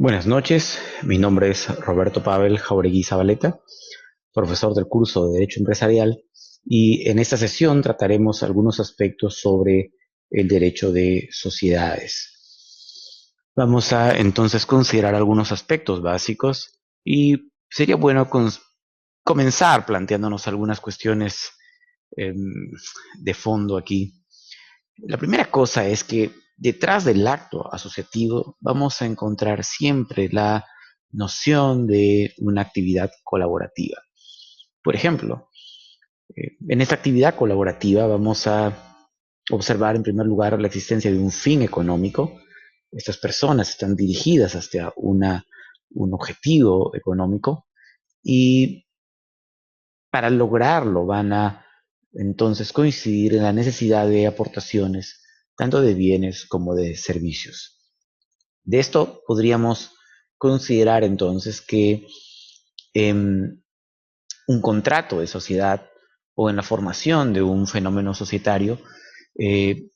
Buenas noches, mi nombre es Roberto Pavel Jauregui Zabaleta, profesor del curso de Derecho Empresarial, y en esta sesión trataremos algunos aspectos sobre el derecho de sociedades. Vamos a entonces considerar algunos aspectos básicos y sería bueno comenzar planteándonos algunas cuestiones eh, de fondo aquí. La primera cosa es que detrás del acto asociativo vamos a encontrar siempre la noción de una actividad colaborativa. Por ejemplo, en esta actividad colaborativa vamos a observar en primer lugar la existencia de un fin económico. Estas personas están dirigidas hacia un objetivo económico y para lograrlo van a entonces coincidir en la necesidad de aportaciones tanto de bienes como de servicios. De esto podríamos considerar entonces que en un contrato de sociedad o en la formación de un fenómeno societario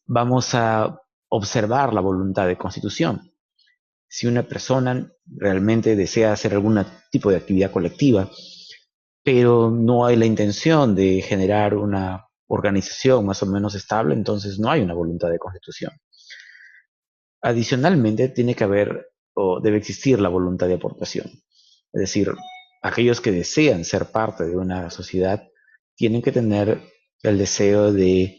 vamos a observar la voluntad de constitución. Si una persona realmente desea hacer algún tipo de actividad colectiva, pero no hay la intención de generar una organización más o menos estable, entonces no hay una voluntad de constitución. Adicionalmente, tiene que haber o debe existir la voluntad de aportación. Es decir, aquellos que desean ser parte de una sociedad tienen que tener el deseo de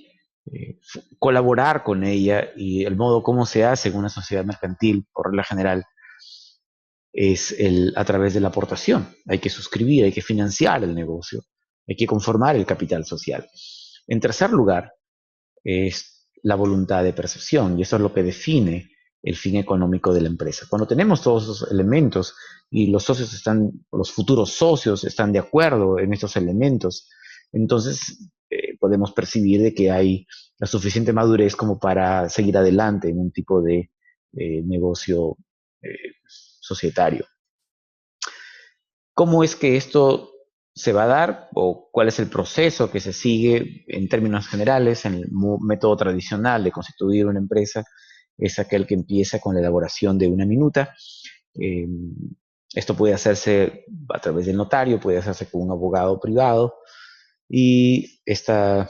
colaborar con ella, y el modo como se hace en una sociedad mercantil, por regla general, es a través de la aportación. Hay que suscribir, hay que financiar el negocio, hay que conformar el capital social. En tercer lugar, es la voluntad de percepción, y eso es lo que define el fin económico de la empresa. Cuando tenemos todos esos elementos y los futuros socios están de acuerdo en estos elementos, entonces podemos percibir de que hay la suficiente madurez como para seguir adelante en un tipo de negocio societario. ¿Cómo es que esto se va a dar o cuál es el proceso que se sigue en términos generales? En el método tradicional de constituir una empresa es aquel que empieza con la elaboración de una minuta. Eh, Esto puede hacerse a través del notario, puede hacerse con un abogado privado, y esta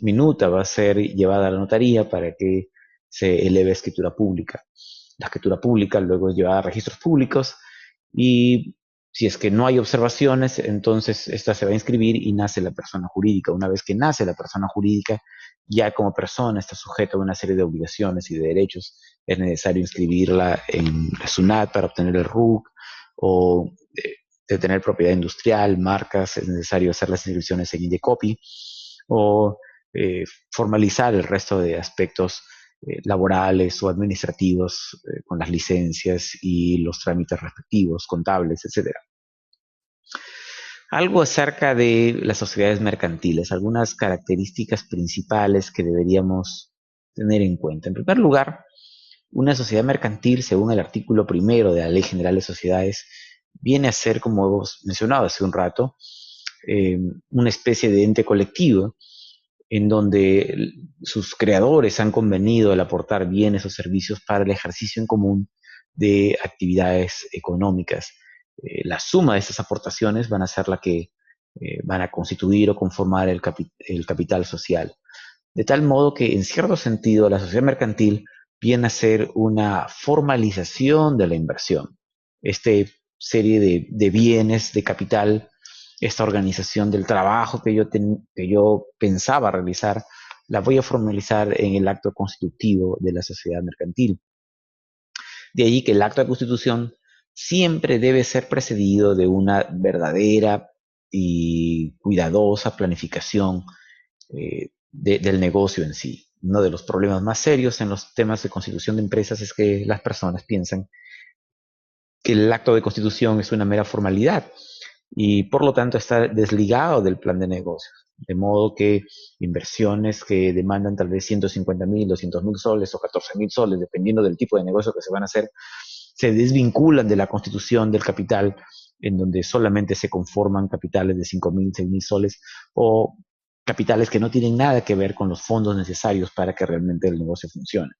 minuta va a ser llevada a la notaría para que se eleve a escritura pública. La escritura pública luego es llevada a registros públicos, y si es que no hay observaciones, entonces esta se va a inscribir y nace la persona jurídica. Una vez que nace la persona jurídica, ya como persona está sujeta a una serie de obligaciones y de derechos. Es necesario inscribirla en la SUNAT para obtener el RUC, o de tener propiedad industrial, marcas. Es necesario hacer las inscripciones en Indecopi, o formalizar el resto de aspectos laborales o administrativos con las licencias y los trámites respectivos, contables, etcétera. Algo acerca de las sociedades mercantiles, algunas características principales que deberíamos tener en cuenta. En primer lugar, una sociedad mercantil, según el artículo primero de la Ley General de Sociedades, viene a ser, como hemos mencionado hace un rato, eh, una especie de ente colectivo en donde sus creadores han convenido el aportar bienes o servicios para el ejercicio en común de actividades económicas. La suma de estas aportaciones van a ser la que van a constituir o conformar el capital social. De tal modo que, en cierto sentido, la sociedad mercantil viene a ser una formalización de la inversión. Esta serie de bienes, de capital, esta organización del trabajo que yo pensaba realizar, la voy a formalizar en el acto constitutivo de la sociedad mercantil. De allí que el acto de constitución siempre debe ser precedido de una verdadera y cuidadosa planificación del negocio en sí. Uno de los problemas más serios en los temas de constitución de empresas es que las personas piensan que el acto de constitución es una mera formalidad y por lo tanto está desligado del plan de negocios. De modo que inversiones que demandan tal vez 150.000, 200.000 soles o 14.000 soles, dependiendo del tipo de negocio que se van a hacer, se desvinculan de la constitución del capital, en donde solamente se conforman capitales de 5.000, 6.000 soles, o capitales que no tienen nada que ver con los fondos necesarios para que realmente el negocio funcione.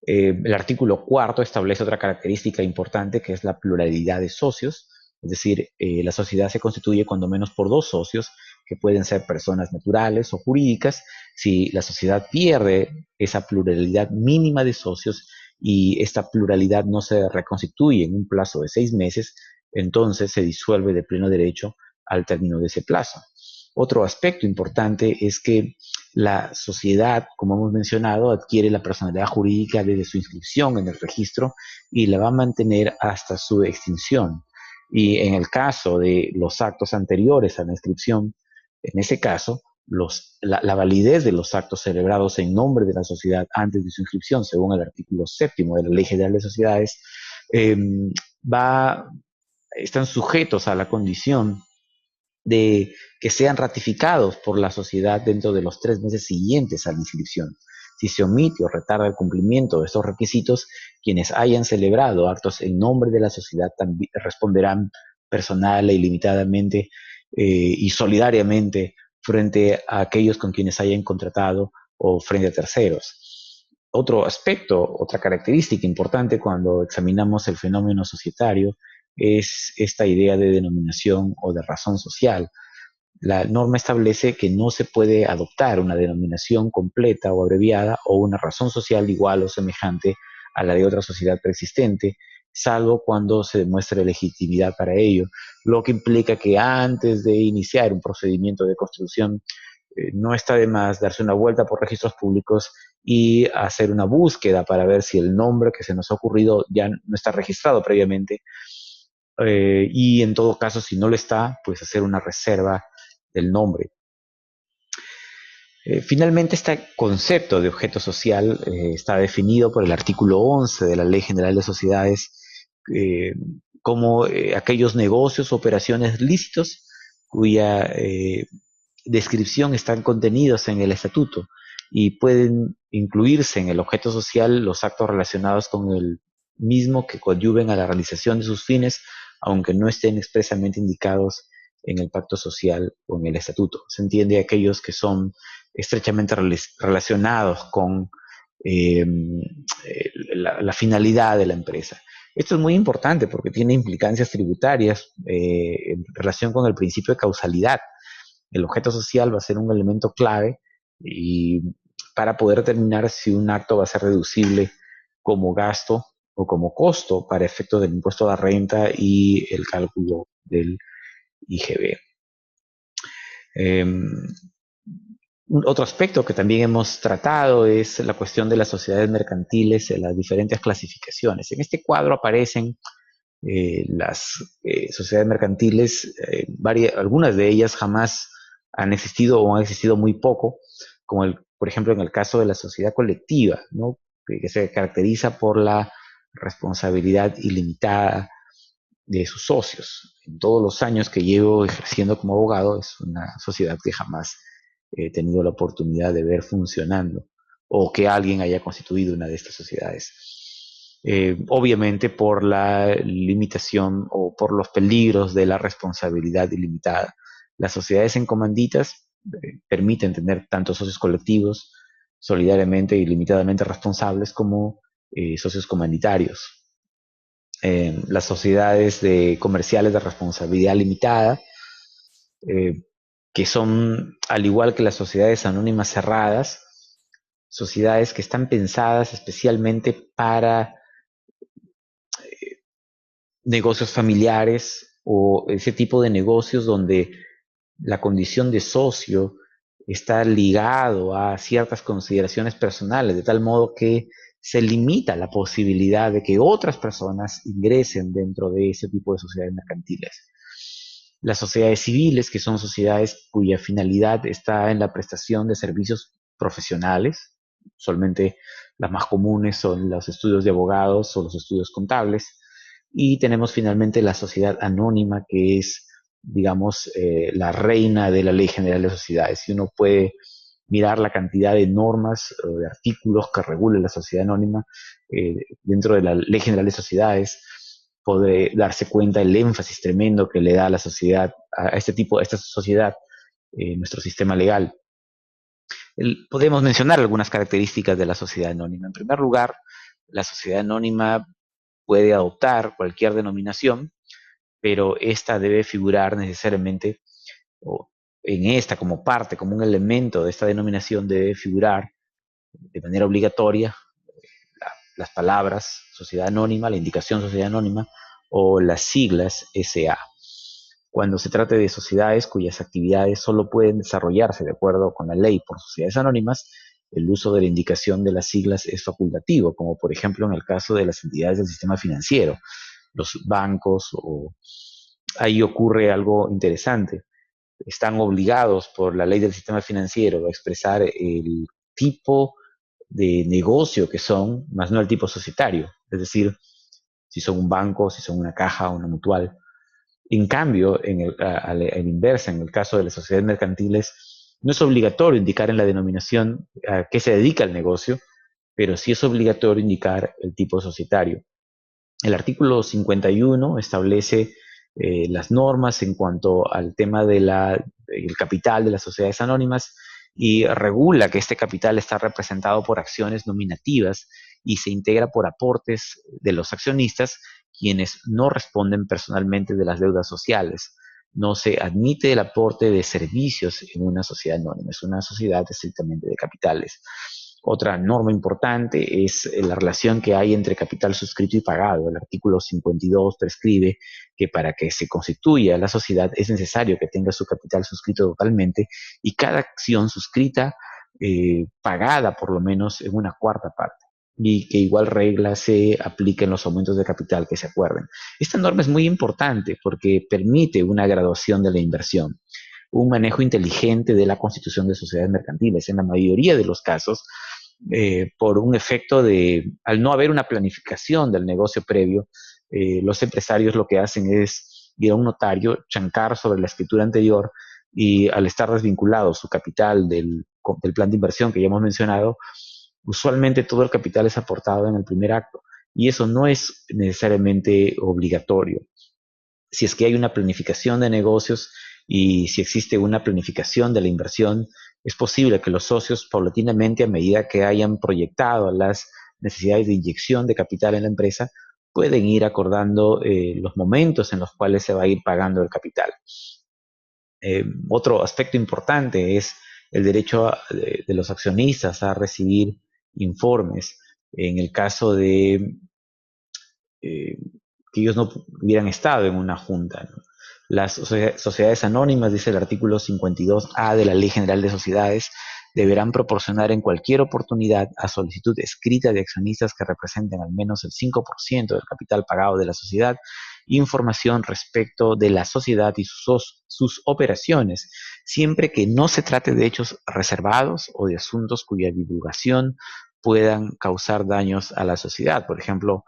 El artículo cuarto establece otra característica importante que es la pluralidad de socios, es decir, la sociedad se constituye cuando menos por dos socios, que pueden ser personas naturales o jurídicas. Si la sociedad pierde esa pluralidad mínima de socios y esta pluralidad no se reconstituye en un plazo de 6 meses, entonces se disuelve de pleno derecho al término de ese plazo. Otro aspecto importante es que la sociedad, como hemos mencionado, adquiere la personalidad jurídica desde su inscripción en el registro y la va a mantener hasta su extinción. Y en el caso de los actos anteriores a la inscripción, en ese caso, la validez de los actos celebrados en nombre de la sociedad antes de su inscripción, según el artículo séptimo de la Ley General de Sociedades, eh, va, están sujetos a la condición de que sean ratificados por la sociedad dentro de los 3 meses siguientes a la inscripción. Si se omite o retarda el cumplimiento de estos requisitos, quienes hayan celebrado actos en nombre de la sociedad también responderán personal e ilimitadamente y solidariamente frente a aquellos con quienes hayan contratado o frente a terceros. Otro aspecto, otra característica importante cuando examinamos el fenómeno societario es esta idea de denominación o de razón social. La norma establece que no se puede adoptar una denominación completa o abreviada o una razón social igual o semejante a la de otra sociedad preexistente, salvo cuando se demuestre legitimidad para ello, lo que implica que antes de iniciar un procedimiento de construcción no está de más darse una vuelta por registros públicos y hacer una búsqueda para ver si el nombre que se nos ha ocurrido ya no está registrado previamente y en todo caso, si no lo está, pues hacer una reserva del nombre. Finalmente, este concepto de objeto social está definido por el artículo 11 de la Ley General de Sociedades eh, como aquellos negocios o operaciones lícitos cuya descripción están contenidos en el estatuto y pueden incluirse en el objeto social los actos relacionados con el mismo que coadyuven a la realización de sus fines, aunque no estén expresamente indicados en el pacto social o en el estatuto. Se entiende aquellos que son estrechamente relacionados con eh, la finalidad de la empresa. Esto es muy importante porque tiene implicancias tributarias en relación con el principio de causalidad. El objeto social va a ser un elemento clave y para poder determinar si un acto va a ser reducible como gasto o como costo para efectos del impuesto a la renta y el cálculo del IGB. Otro aspecto que también hemos tratado es la cuestión de las sociedades mercantiles en las diferentes clasificaciones. En este cuadro aparecen las sociedades mercantiles, algunas de ellas jamás han existido o han existido muy poco, como por ejemplo en el caso de la sociedad colectiva, ¿no? que se caracteriza por la responsabilidad ilimitada de sus socios. En todos los años que llevo ejerciendo como abogado, es una sociedad que jamás he tenido la oportunidad de ver funcionando o que alguien haya constituido una de estas sociedades. Obviamente por la limitación o por los peligros de la responsabilidad ilimitada. Las sociedades en comanditas permiten tener tanto socios colectivos solidariamente y limitadamente responsables como socios comanditarios. Las sociedades comerciales de responsabilidad limitada, eh, que son, al igual que las sociedades anónimas cerradas, sociedades que están pensadas especialmente para negocios familiares o ese tipo de negocios donde la condición de socio está ligado a ciertas consideraciones personales, de tal modo que se limita la posibilidad de que otras personas ingresen dentro de ese tipo de sociedades mercantiles. Las sociedades civiles, que son sociedades cuya finalidad está en la prestación de servicios profesionales, solamente las más comunes son los estudios de abogados o los estudios contables, y tenemos finalmente la sociedad anónima, que es, digamos, la reina de la Ley General de Sociedades. Y uno puede mirar la cantidad de normas o de artículos que regulen la sociedad anónima dentro de la Ley General de Sociedades, puede darse cuenta el énfasis tremendo que le da la sociedad, a este tipo, a esta sociedad, nuestro sistema legal. Podemos mencionar algunas características de la sociedad anónima. En primer lugar, la sociedad anónima puede adoptar cualquier denominación, pero esta debe figurar necesariamente, o en esta como parte, como un elemento de esta denominación, debe figurar de manera obligatoria las palabras sociedad anónima, la indicación sociedad anónima o las siglas SA. Cuando se trate de sociedades cuyas actividades solo pueden desarrollarse de acuerdo con la ley por sociedades anónimas, el uso de la indicación de las siglas es facultativo, como por ejemplo en el caso de las entidades del sistema financiero, los bancos, o ahí ocurre algo interesante. Están obligados por la ley del sistema financiero a expresar el tipo de negocio que son, más no el tipo societario. Es decir, si son un banco, si son una caja, una mutual. En cambio, a la inversa, en el caso de las sociedades mercantiles, no es obligatorio indicar en la denominación a qué se dedica el negocio, pero sí es obligatorio indicar el tipo societario. El artículo 51 establece las normas en cuanto al tema del capital de las sociedades anónimas y regula que este capital está representado por acciones nominativas y se integra por aportes de los accionistas, quienes no responden personalmente de las deudas sociales. No se admite el aporte de servicios en una sociedad anónima, es una sociedad estrictamente de capitales. Otra norma importante es la relación que hay entre capital suscrito y pagado. El artículo 52 prescribe que para que se constituya la sociedad es necesario que tenga su capital suscrito totalmente y cada acción suscrita pagada por lo menos en una cuarta parte y que igual regla se aplique en los aumentos de capital que se acuerden. Esta norma es muy importante porque permite una graduación de la inversión, un manejo inteligente de la constitución de sociedades mercantiles. En la mayoría de los casos, por un efecto de, al no haber una planificación del negocio previo, los empresarios lo que hacen es ir a un notario, chancar sobre la escritura anterior y al estar desvinculado su capital del plan de inversión que ya hemos mencionado, usualmente todo el capital es aportado en el primer acto y eso no es necesariamente obligatorio. Si es que hay una planificación de negocios y si existe una planificación de la inversión, es posible que los socios paulatinamente, a medida que hayan proyectado las necesidades de inyección de capital en la empresa, pueden ir acordando los momentos en los cuales se va a ir pagando el capital. Otro aspecto importante es el derecho de los accionistas a recibir informes. En el caso de eh, que ellos no hubieran estado en una junta, ¿no? Las sociedades anónimas, dice el artículo 52A de la Ley General de Sociedades, deberán proporcionar en cualquier oportunidad, a solicitud escrita de accionistas que representen al menos el 5% del capital pagado de la sociedad, información respecto de la sociedad y sus operaciones, siempre que no se trate de hechos reservados o de asuntos cuya divulgación puedan causar daños a la sociedad. Por ejemplo,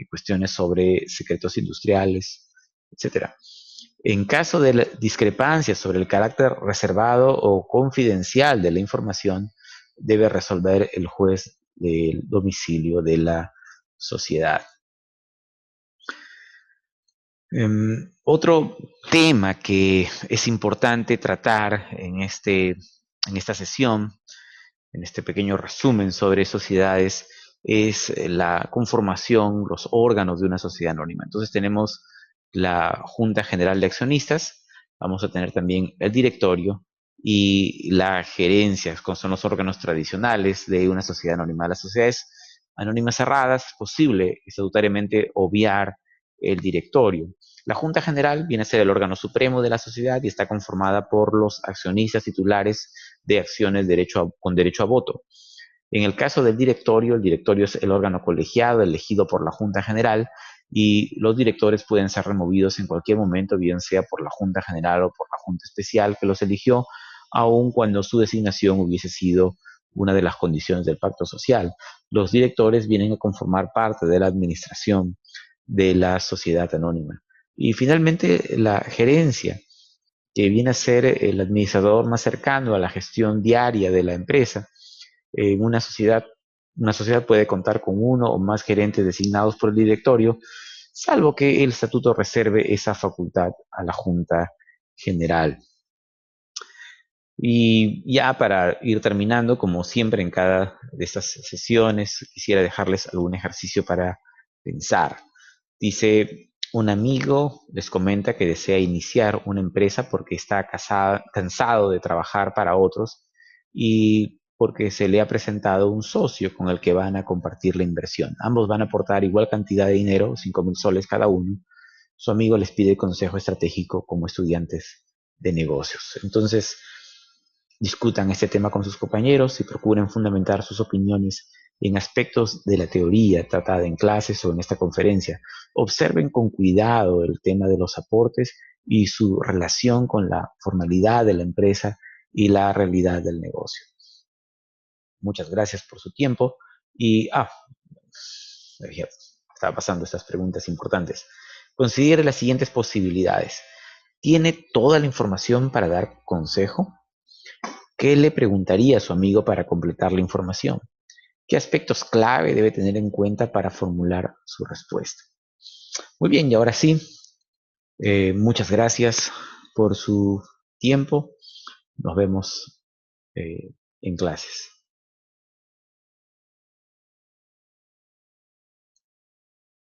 cuestiones sobre secretos industriales, etcétera. En caso de discrepancias sobre el carácter reservado o confidencial de la información, debe resolver el juez del domicilio de la sociedad. Otro tema que es importante tratar en esta sesión, en este pequeño resumen sobre sociedades, es la conformación, los órganos de una sociedad anónima. Entonces tenemos la Junta General de Accionistas, vamos a tener también el directorio y la gerencia, que son los órganos tradicionales de una sociedad anónima. Las sociedades anónimas cerradas es posible estatutariamente obviar el directorio. La Junta General viene a ser el órgano supremo de la sociedad y está conformada por los accionistas titulares de acciones con derecho a voto. En el caso del directorio, el directorio es el órgano colegiado elegido por la Junta General y los directores pueden ser removidos en cualquier momento, bien sea por la Junta General o por la Junta Especial que los eligió, aun cuando su designación hubiese sido una de las condiciones del pacto social. Los directores vienen a conformar parte de la administración de la sociedad anónima. Y finalmente, la gerencia, que viene a ser el administrador más cercano a la gestión diaria de la empresa. En una sociedad puede contar con uno o más gerentes designados por el directorio, salvo que el estatuto reserve esa facultad a la Junta General. Y ya para ir terminando, como siempre en cada de estas sesiones, quisiera dejarles algún ejercicio para pensar. Dice, un amigo les comenta que desea iniciar una empresa porque está cansado de trabajar para otros y porque se le ha presentado un socio con el que van a compartir la inversión. Ambos van a aportar igual cantidad de dinero, 5.000 soles cada uno. Su amigo les pide consejo estratégico como estudiantes de negocios. Entonces, discutan este tema con sus compañeros y procuren fundamentar sus opiniones en aspectos de la teoría tratada en clases o en esta conferencia. Observen con cuidado el tema de los aportes y su relación con la formalidad de la empresa y la realidad del negocio. Muchas gracias por su tiempo y, estaba pasando estas preguntas importantes. Considere las siguientes posibilidades. ¿Tiene toda la información para dar consejo? ¿Qué le preguntaría a su amigo para completar la información? ¿Qué aspectos clave debe tener en cuenta para formular su respuesta? Muy bien, y ahora sí, muchas gracias por su tiempo. Nos vemos en clases.